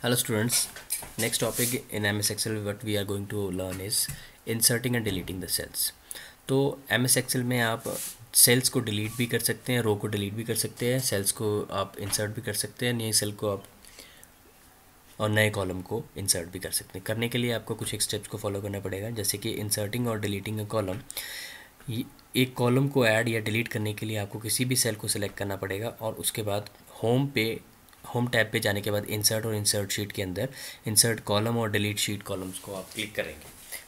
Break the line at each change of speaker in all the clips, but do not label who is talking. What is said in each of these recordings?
Hello students, next topic in MS Excel what we are going to learn is inserting and deleting the cells. तो MS Excel में आप sales को delete भी कर सकते हैं, रो को डिलीट भी कर सकते हैं, सेल्स को आप इंसर्ट भी कर सकते हैं, नए सेल को आप और नए कॉलम को इंसर्ट भी कर सकते हैं। करने के लिए आपको कुछ एक स्टेप्स को फॉलो करना पड़ेगा, जैसे कि इंसर्टिंग और डिलीटिंग अ कॉलम। एक कॉलम को ऐड या डिलीट करने के लिए आपको किसी भी सेल को सिलेक्ट करना पड़ेगा और उसके बाद होम टैब पे जाने के बाद इंसर्ट और इंसर्ट शीट के अंदर इंसर्ट कॉलम और डिलीट शीट कॉलम्स को आप क्लिक करेंगे।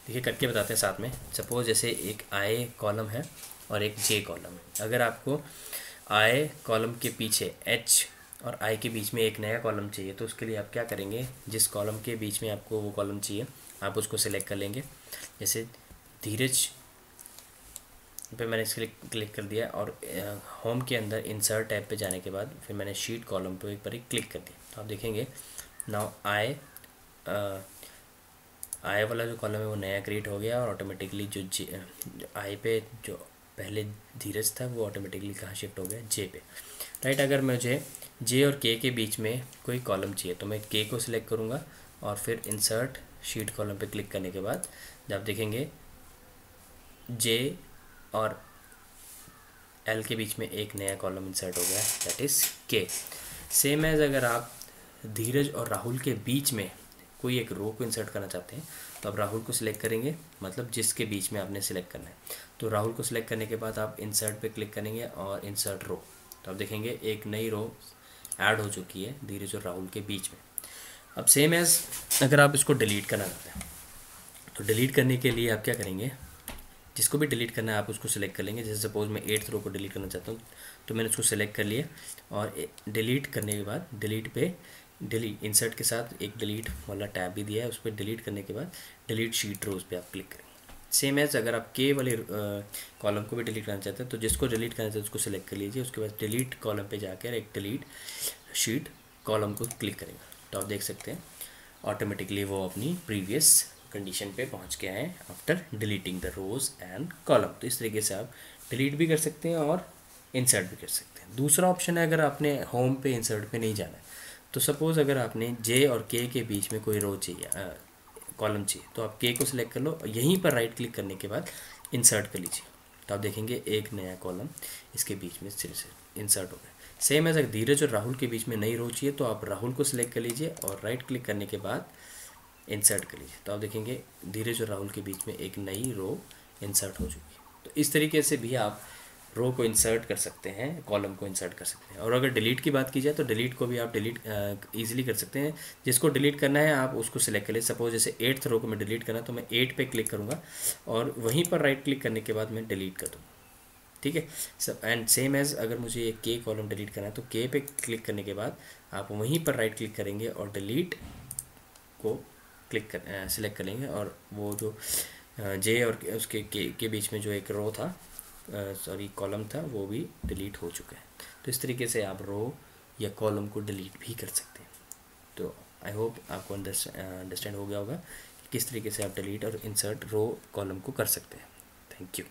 देखिए करके बताते हैं साथ में। सपोज जैसे एक आई कॉलम है और एक जे कॉलम है। अगर आपको आई कॉलम के पीछे एच और आई के बीच में एक नया कॉलम चाहिए तो उसके लिए आप क्या करेंगे, जिस कॉलम के बीच में आपको वो कॉलम चाहिए आप उसको सिलेक्ट कर लेंगे। जैसे धीरज पे मैंने इसके लिए क्लिक कर दिया और होम के अंदर इंसर्ट टैब पे जाने के बाद फिर मैंने शीट कॉलम पे एक बार क्लिक कर दिया। तो आप देखेंगे नाउ आई वाला जो कॉलम है वो नया क्रिएट हो गया और ऑटोमेटिकली जो आई पे जो पहले धीरज था वो ऑटोमेटिकली कहाँ शिफ्ट हो गया, जे पे। राइट, अगर मुझे जे और के बीच में कोई कॉलम चाहिए तो मैं के को सिलेक्ट करूँगा और फिर इंसर्ट शीट कॉलम पे क्लिक करने के बाद जब देखेंगे जे और एल के बीच में एक नया कॉलम इंसर्ट हो गया, दैट इज़ के। सेम एज अगर आप धीरज और राहुल के बीच में कोई एक रो को इंसर्ट करना चाहते हैं तो आप राहुल को सिलेक्ट करेंगे, मतलब जिसके बीच में आपने सिलेक्ट करना है। तो राहुल को सिलेक्ट करने के बाद आप इंसर्ट पे क्लिक करेंगे और इंसर्ट रो, तो आप देखेंगे एक नई रो ऐड हो चुकी है धीरज और राहुल के बीच में। अब सेम एज अगर आप इसको डिलीट करना चाहते हैं तो डिलीट करने के लिए आप क्या करेंगे, जिसको भी डिलीट करना है आप उसको सिलेक्ट कर लेंगे। जैसे सपोज मैं 8th रो को डिलीट करना चाहता हूँ तो मैंने उसको सिलेक्ट कर लिया और डिलीट करने के बाद डिलीट इंसर्ट के साथ एक डिलीट वाला टैब भी दिया है, उस पर डिलीट करने के बाद डिलीट शीट रोज पे आप क्लिक करेंगे। सेम एज अगर आप के वाले कॉलम को भी डिलीट करना चाहते हैं तो जिसको डिलीट करना चाहते हैं उसको सिलेक्ट कर लीजिए, उसके बाद डिलीट कॉलम पे जाकर एक डिलीट शीट कॉलम को क्लिक करेंगे तो आप देख सकते हैं ऑटोमेटिकली वो अपनी प्रीवियस कंडीशन पे पहुंच गया है after deleting the rows and column. तो इस तरीके से आप डिलीट भी कर सकते हैं और इंसर्ट भी कर सकते हैं। दूसरा ऑप्शन है, अगर आपने होम पे इंसर्ट पे नहीं जाना है तो सपोज़ अगर आपने जे और के बीच में कोई रो चाहिए, कॉलम चाहिए, तो आप के को सिलेक्ट कर लो, यहीं पर राइट क्लिक करने के बाद इंसर्ट कर लीजिए तो आप देखेंगे एक नया कॉलम इसके बीच में सिर से इंसर्ट हो गया। सेम एज अगर धीरज और राहुल के बीच में नई रो चाहिए तो आप राहुल को सिलेक्ट कर लीजिए और राइट क्लिक करने के बाद इंसर्ट कर लीजिए तो आप देखेंगे धीरज और राहुल के बीच में एक नई रो इंसर्ट हो चुकी है। तो इस तरीके से भी आप रो को इंसर्ट कर सकते हैं, कॉलम को इंसर्ट कर सकते हैं। और अगर डिलीट की बात की जाए तो डिलीट को भी आप डिलीट ईजिली कर सकते हैं। जिसको डिलीट करना है आप उसको सिलेक्ट कर लीजिए। सपोज जैसे 8th रो को मैं डिलीट करना तो मैं 8 पे क्लिक करूँगा और वहीं पर राइट क्लिक करने के बाद मैं डिलीट कर दूँगा। ठीक है सब। एंड सेम एज अगर मुझे एक के कॉलम डिलीट करना है तो के पे क्लिक करने के बाद आप वहीं पर राइट क्लिक करेंगे और डिलीट को सिलेक्ट कर लेंगे और वो जो जे और उसके के बीच में जो एक रो था, सॉरी कॉलम था, वो भी डिलीट हो चुका है। तो इस तरीके से आप रो या कॉलम को डिलीट भी कर सकते हैं। तो आई होप आपको अंडरस्टैंड हो गया होगा कि किस तरीके से आप डिलीट और इंसर्ट रो कॉलम को कर सकते हैं। Thank you.